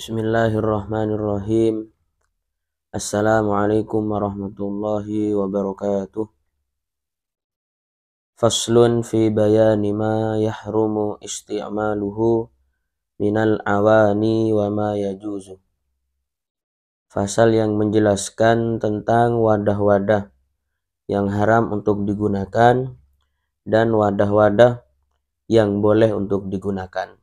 Bismillahirrahmanirrahim. Assalamualaikum warahmatullahi wabarakatuh. Faslun fi bayani ma yahrumu isti'maluhu minal awani wa ma yajuzu. Fasal yang menjelaskan tentang wadah-wadah yang haram untuk digunakan dan wadah-wadah yang boleh untuk digunakan.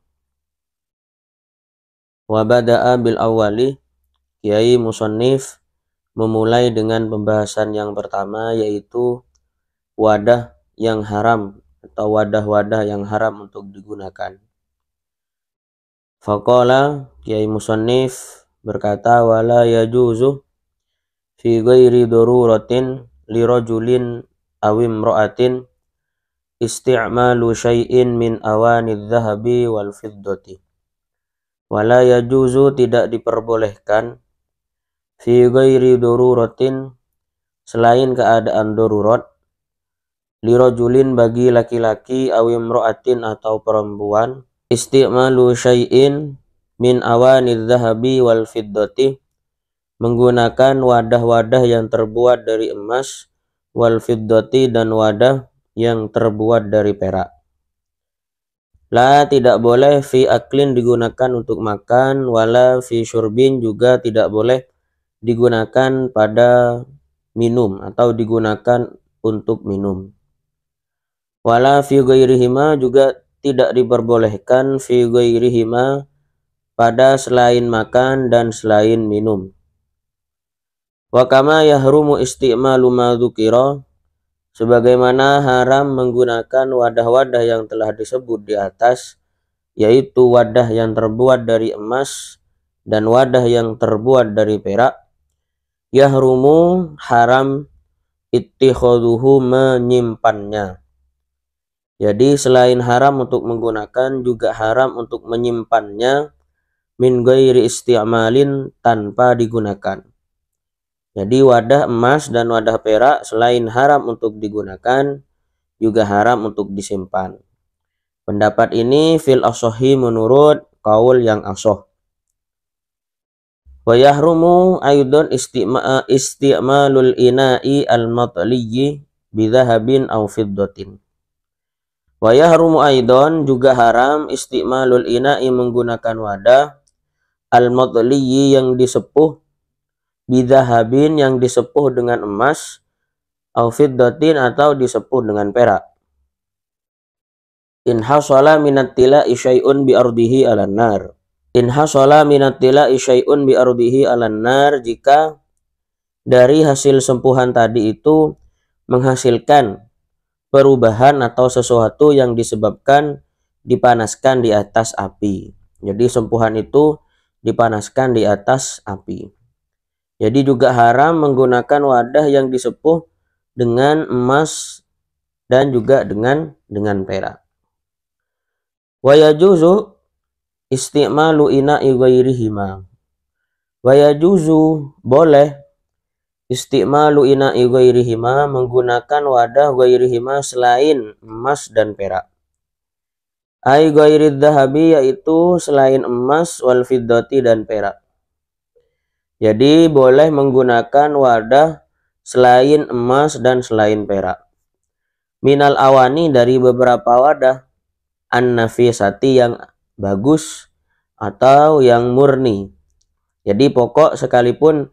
Wa bada'a bil awwali, Kiai Musannif memulai dengan pembahasan yang pertama, yaitu wadah yang haram atau wadah-wadah yang haram untuk digunakan. Faqala, Kiai Musannif berkata, wala yajuzu fi ghairi daruratin li rajulin aw imra'atin isti'malu syai'in min awanidh dhahabi wal fiddati. Wala yajuzu, tidak diperbolehkan, fi ghairi daruratin, selain keadaan darurat, lirajulin, bagi laki-laki, aw imra'atin atau perempuan, isti'malu syai'in min awanidh dhahabi wal fiddati, menggunakan wadah-wadah yang terbuat dari emas, wal fiddati, dan wadah yang terbuat dari perak. La, tidak boleh, fi aklin, digunakan untuk makan, wala fi syurbin, juga tidak boleh digunakan pada minum atau digunakan untuk minum. Wala fi ghairihima, juga tidak diperbolehkan, fi ghairihima, pada selain makan dan selain minum. Wa kama yahrumu isti'malu ma dzukira, sebagaimana haram menggunakan wadah-wadah yang telah disebut di atas, yaitu wadah yang terbuat dari emas dan wadah yang terbuat dari perak. Yahrumu, haram, ittikhaduhu, menyimpannya. Jadi selain haram untuk menggunakan, juga haram untuk menyimpannya, min ghairi isti'malin, tanpa digunakan. Jadi wadah emas dan wadah perak selain haram untuk digunakan, juga haram untuk disimpan. Pendapat ini fil asohi, menurut kaul yang asoh. Wa yahrumu aydon isti'malul ina'i al-matliyyi bidhahabin aw fiddatin. Wa yahrumu aydon, juga haram, isti'malul ina'i, menggunakan wadah, al-matliyyi, yang disepuh, bidhahabin, yang disepuh dengan emas, aw fiddatin, atau disepuh dengan perak. In hasala minat tila'i syai'un bi ardihi alan nar. In hasala minat tila'i syai'un bi ardihi alan nar, jika dari hasil sempuhan tadi itu menghasilkan perubahan atau sesuatu yang disebabkan dipanaskan di atas api. Jadi sempuhan itu dipanaskan di atas api. Jadi juga haram menggunakan wadah yang disepuh dengan emas dan juga dengan perak. Wa yajuzu isti'malu ina'i ghairihima. Wa yajuzu, boleh, isti'malu ina'i ghairihima, menggunakan wadah ghairihima, selain emas dan perak. Ai ghairid dhahabi, yaitu selain emas, wal fiddati, dan perak. Jadi boleh menggunakan wadah selain emas dan selain perak. Minal awani, dari beberapa wadah, an-nafisati, yang bagus atau yang murni. Jadi pokok sekalipun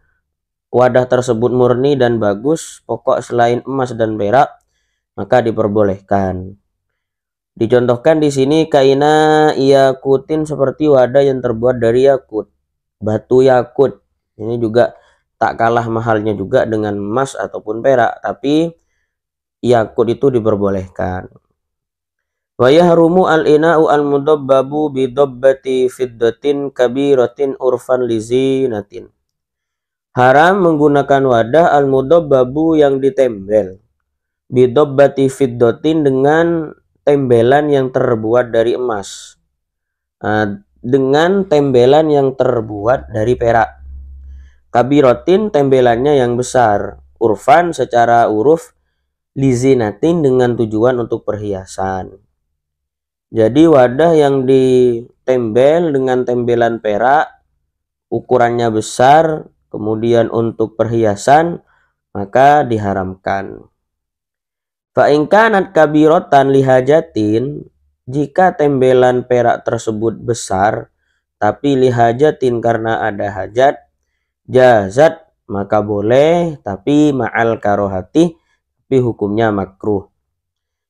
wadah tersebut murni dan bagus, pokok selain emas dan perak, maka diperbolehkan. Dicontohkan di sini kaina yakutin, seperti wadah yang terbuat dari yakut, batu yakut. Ini juga tak kalah mahalnya juga dengan emas ataupun perak, tapi yakut itu diperbolehkan. Wa yahrumu al-ina'u al-mudabbabu bidabbati fiddatin kabiratin urfan lizinatin. Haram menggunakan wadah al-mudabbabu, yang ditembel, bidabbati fiddatin, dengan tembelan yang terbuat dari emas, dengan tembelan yang terbuat dari perak. Kabiratin, tembelannya yang besar, urfan, secara uruf, lizinatin, dengan tujuan untuk perhiasan. Jadi wadah yang ditembel dengan tembelan perak ukurannya besar, kemudian untuk perhiasan, maka diharamkan. Fa in kanat kabiratan lihajatin, jika tembelan perak tersebut besar, tapi lihajatin karena ada hajat, jazat, maka boleh, tapi ma'al karohati, tapi hukumnya makruh.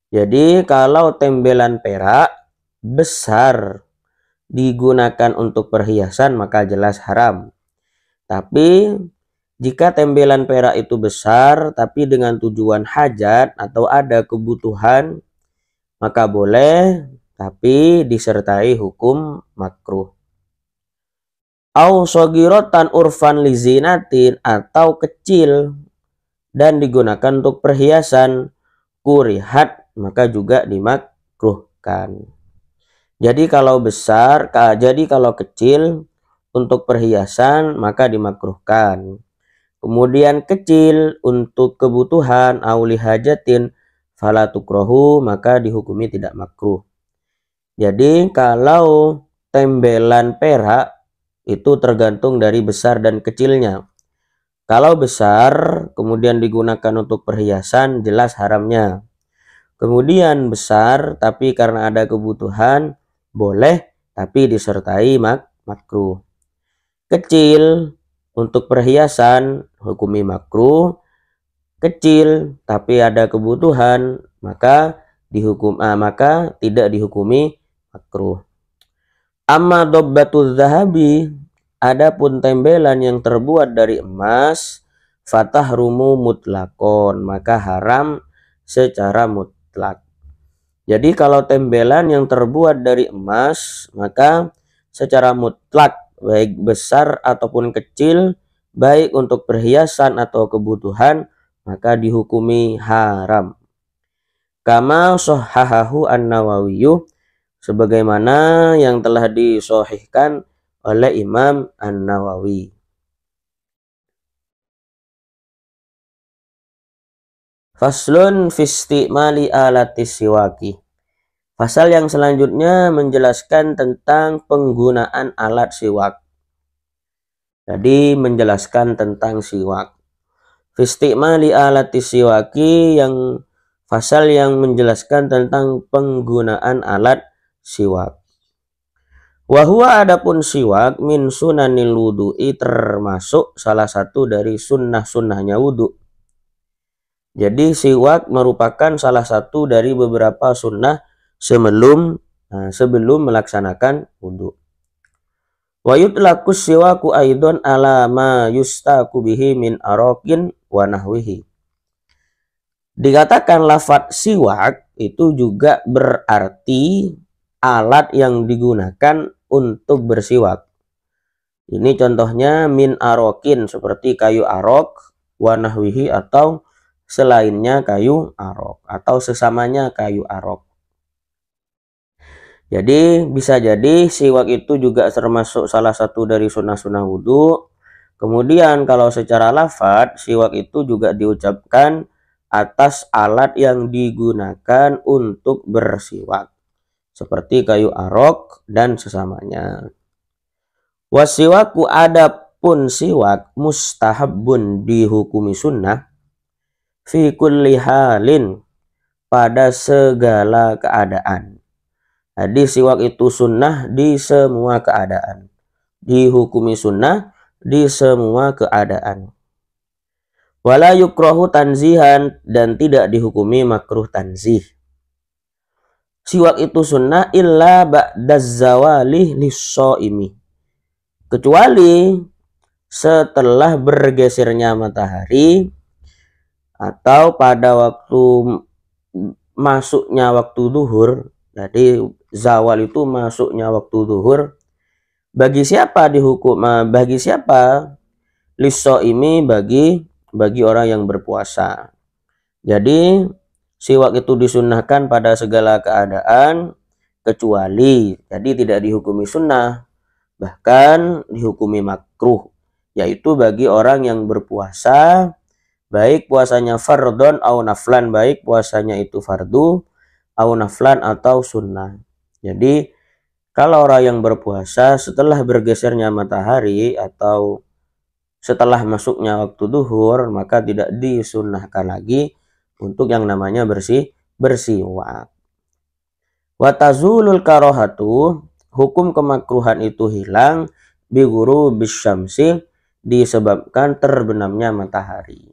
Jadi kalau tembelan perak besar digunakan untuk perhiasan maka jelas haram. Tapi jika tembelan perak itu besar tapi dengan tujuan hajat atau ada kebutuhan maka boleh, tapi disertai hukum makruh. Au sogirotan urfan lizinatin, atau kecil dan digunakan untuk perhiasan, kurihat, maka juga dimakruhkan. Jadi kalau besar, jadi kalau kecil untuk perhiasan maka dimakruhkan. Kemudian kecil untuk kebutuhan auli hajatin fala tukrohu, maka dihukumi tidak makruh. Jadi kalau tembelan perak itu tergantung dari besar dan kecilnya. Kalau besar kemudian digunakan untuk perhiasan, jelas haramnya. Kemudian besar tapi karena ada kebutuhan, boleh, tapi disertai makruh. Kecil untuk perhiasan, hukumi makruh. Kecil tapi ada kebutuhan, maka tidak dihukumi makruh. Amma dobbatuz zahabi, adapun tembelan yang terbuat dari emas, fatahrumu mutlakon, maka haram secara mutlak. Jadi kalau tembelan yang terbuat dari emas, maka secara mutlak baik besar ataupun kecil, baik untuk perhiasan atau kebutuhan, maka dihukumi haram. Kama sahhahahu an-Nawawi, sebagaimana yang telah disahihkan oleh Imam An-Nawawi. Faslun fi istimali alati siwaki. Pasal yang selanjutnya menjelaskan tentang penggunaan alat siwak. Jadi menjelaskan tentang siwak. Fi istimali alati siwaki, yang pasal yang menjelaskan tentang penggunaan alat siwak. Wahwa, adapun siwak, min sunanil wudu'i, termasuk salah satu dari sunnah-sunnahnya wudu. Jadi siwak merupakan salah satu dari beberapa sunnah sebelum melaksanakan wudu. Wa yutlakus siwaku aidon ala ma yustaku bihi min arokin wa nahwihi. Dikatakan lafadz siwak itu juga berarti alat yang digunakan untuk bersiwak. Ini contohnya min arokin, seperti kayu arok, wa nahwihi, atau selainnya kayu arok, atau sesamanya kayu arok. Jadi bisa jadi siwak itu juga termasuk salah satu dari sunnah-sunnah wudhu. Kemudian kalau secara lafadz, siwak itu juga diucapkan atas alat yang digunakan untuk bersiwak, seperti kayu arok dan sesamanya. Wasiwaku, adapun siwak, mustahabun, dihukumi sunnah, fi kulli halin, pada segala keadaan. Jadi siwak itu sunnah di semua keadaan. Dihukumi sunnah di semua keadaan. Wala yukrohu tanzihan, dan tidak dihukumi makruh tanzih. Siwak itu sunnah illa ba'daz zawali lis-shaimi, kecuali setelah bergesernya matahari atau pada waktu masuknya waktu duhur. Jadi zawal itu masuknya waktu duhur. Bagi siapa dihukum? Bagi siapa? Lis-shaimi, bagi orang yang berpuasa. Jadi siwak itu disunnahkan pada segala keadaan, kecuali, jadi tidak dihukumi sunnah, bahkan dihukumi makruh, yaitu bagi orang yang berpuasa, baik puasanya fardhon au naflan, baik puasanya itu fardu au naflan atau sunnah. Jadi Kalau orang yang berpuasa setelah bergesernya matahari atau setelah masuknya waktu duhur, maka tidak disunnahkan lagi untuk yang namanya bersiwak. Watazulul karohatu, hukum kemakruhan itu hilang biguru bisyamsi, disebabkan terbenamnya matahari.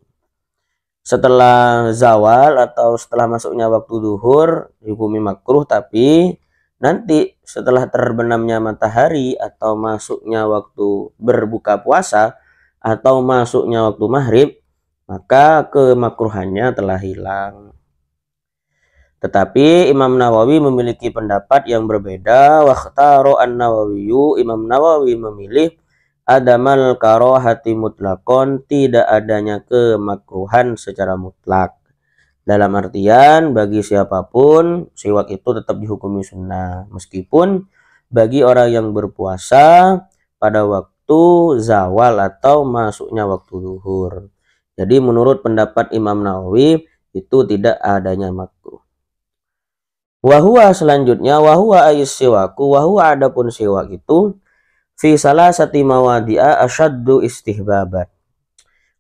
Setelah zawal atau setelah masuknya waktu duhur dihukumi makruh, tapi nanti setelah terbenamnya matahari atau masuknya waktu berbuka puasa atau masuknya waktu maghrib, maka kemakruhannya telah hilang. Tetapi Imam Nawawi memiliki pendapat yang berbeda. Wakhtaro an-Nawawiyu, Imam Nawawi memilih adamal karohati mutlakon, tidak adanya kemakruhan secara mutlak. Dalam artian bagi siapapun siwak itu tetap dihukumi sunnah, meskipun bagi orang yang berpuasa pada waktu zawal atau masuknya waktu duhur. Jadi menurut pendapat Imam Nawawi itu tidak adanya makruh. Wahua selanjutnya, wahua ayis siwaku, wahua adapun siwak itu fi salasati mawadi'a asyaddu istihbaban,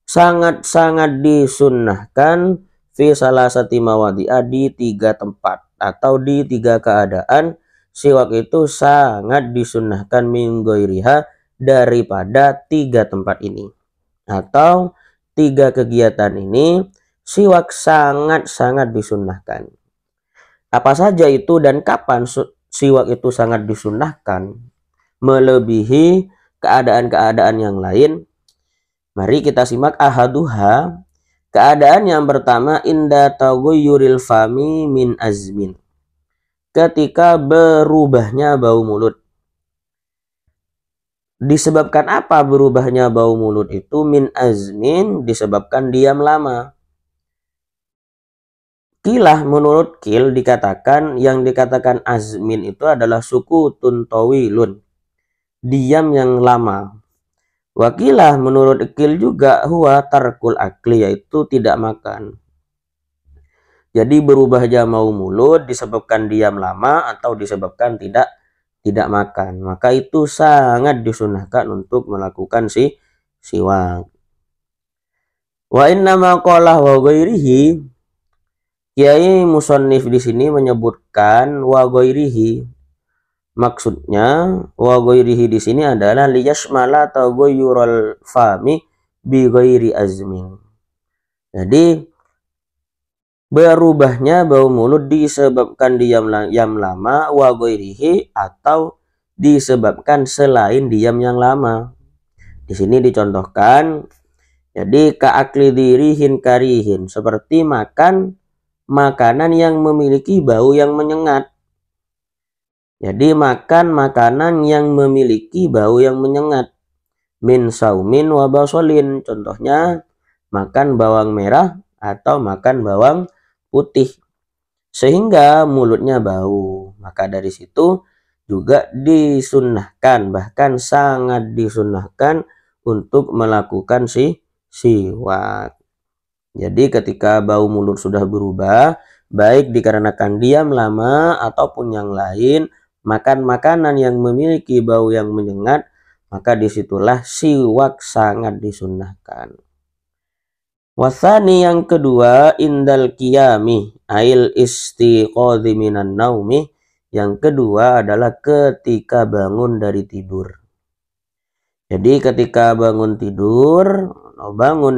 sangat-sangat disunnahkan fi salasati mawadi'a, di 3 tempat atau di 3 keadaan siwak itu sangat disunnahkan min ghairiha, daripada 3 tempat ini atau 3 kegiatan ini siwak sangat-sangat disunnahkan. Apa saja itu dan kapan siwak itu sangat disunnahkan melebihi keadaan-keadaan yang lain? Mari kita simak ahaduha. Keadaan yang pertama, inda taghayyuril fami min azmin, ketika berubahnya bau mulut. Disebabkan apa berubahnya bau mulut itu? Min azmin, disebabkan diam lama. Kilah, menurut Kil dikatakan, yang dikatakan azmin itu adalah sukutun tawilun, diam yang lama. Wakilah, menurut Kil juga, huwa tarkul akli, yaitu tidak makan. Jadi berubahnya bau mulut disebabkan diam lama atau disebabkan tidak makan, maka itu sangat disunahkan untuk melakukan siwak. Wa innama qala wa ghairihi, Kiai Musannif di sini menyebutkan wa ghairihi, maksudnya wa ghairihi di sini adalah liyashmala taghayyural fami bi ghairi azmin. Jadi berubahnya bau mulut disebabkan diam lama, wa ghairihi, atau disebabkan selain diam yang lama. Di sini dicontohkan, jadi ka'akli dirihin karihin, seperti makan makanan yang memiliki bau yang menyengat. Jadi makan makanan yang memiliki bau yang menyengat. Min saumin wa basolin, contohnya makan bawang merah atau makan bawang putih sehingga mulutnya bau. Maka dari situ juga disunnahkan, bahkan sangat disunnahkan untuk melakukan siwak. Jadi ketika bau mulut sudah berubah, baik dikarenakan diam lama ataupun yang lain, makan makanan yang memiliki bau yang menyengat, maka disitulah siwak sangat disunnahkan. Wasani, yang kedua, indal qiyami ail istiqadhi minan naumi, yang kedua adalah ketika bangun dari tidur. Jadi ketika bangun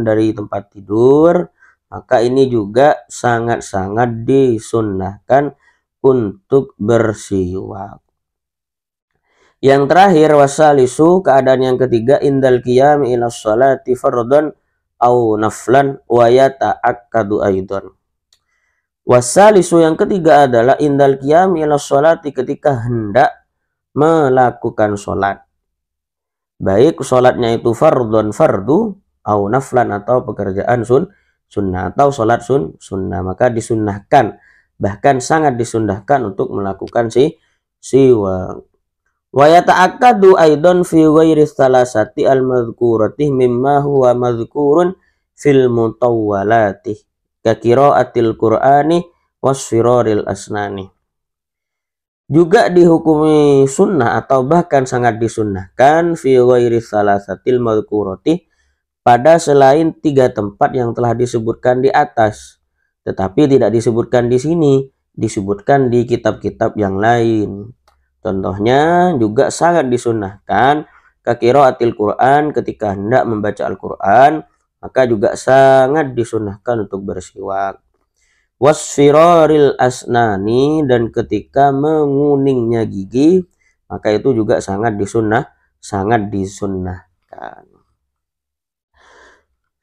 dari tempat tidur, maka ini juga sangat-sangat disunnahkan untuk bersiwak. Yang terakhir, wasalisu, keadaan yang ketiga, indal qiyam ila sholati fardhan au naflan wa yata'akkadu aidan. Wasalisu, yang ketiga adalah indal qiyam ila sholati, ketika hendak melakukan sholat. Baik sholatnya itu fardhon fardu, au naflan atau pekerjaan sunnah atau sholat sunnah, maka disunnahkan, bahkan sangat disunnahkan untuk melakukan siwak. Wa yata'akkadu aidan fi ghairi salasati al-madhkurati mimma huwa madhkurun fil mutawwalati ka qiraatil qur'ani wasfiraril asnani. Juga dihukumi sunnah atau bahkan sangat disunnahkan fi ghairi salasatil madhkurati, pada selain 3 tempat yang telah disebutkan di atas, tetapi tidak disebutkan di sini, disebutkan di kitab-kitab yang lain. Contohnya juga sangat disunnahkan ka qiraatil Quran, ketika hendak membaca Al-Quran, maka juga sangat disunnahkan untuk bersiwak. Wasfiraril asnani, dan ketika menguningnya gigi, maka itu juga sangat disunnahkan.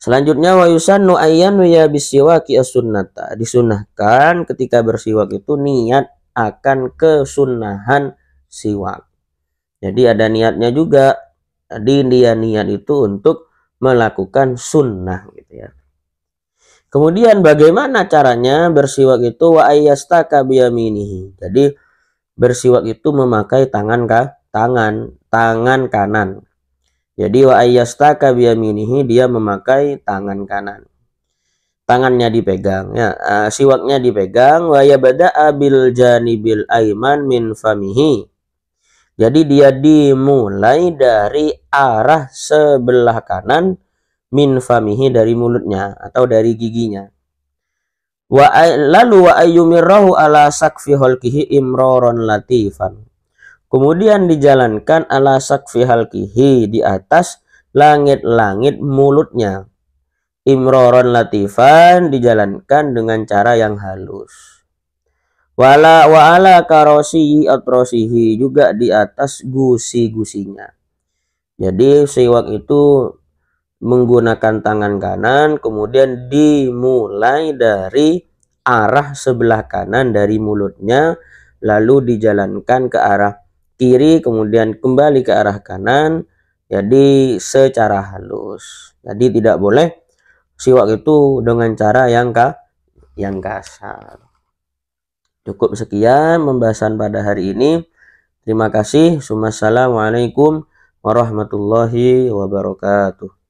Selanjutnya wa yusannu ayyan ya bisiwaki as-sunnata, disunnahkan ketika bersiwak itu niat akan kesunnahan siwak. Jadi ada niatnya juga. Jadi dia niat itu untuk melakukan sunnah gitu ya. Kemudian bagaimana caranya bersiwak itu? Wa ayyastaka biyaminihi. Jadi bersiwak itu memakai tangan kanan. Jadi wa ayyastaka biyaminihi, dia memakai tangan kanan. Tangannya dipegang ya, siwaknya dipegang. Wa yabda'a bil janibil aiman min famihi. Jadi dia dimulai dari arah sebelah kanan, min famihi, dari mulutnya atau dari giginya. Lalu wa ayyumirahu ala sakfi halkihi imroron latifan. Kemudian dijalankan ala sakfi halkihi, di atas langit-langit mulutnya. Imroron latifan, dijalankan dengan cara yang halus. Wa ala karosihi atrosihi, juga di atas gusi-gusinya. Jadi siwak itu menggunakan tangan kanan, kemudian dimulai dari arah sebelah kanan dari mulutnya, lalu dijalankan ke arah kiri, kemudian kembali ke arah kanan, jadi secara halus. Jadi tidak boleh siwak itu dengan cara yang kasar. Cukup sekian pembahasan pada hari ini. Terima kasih. Wassalamualaikum warahmatullahi wabarakatuh.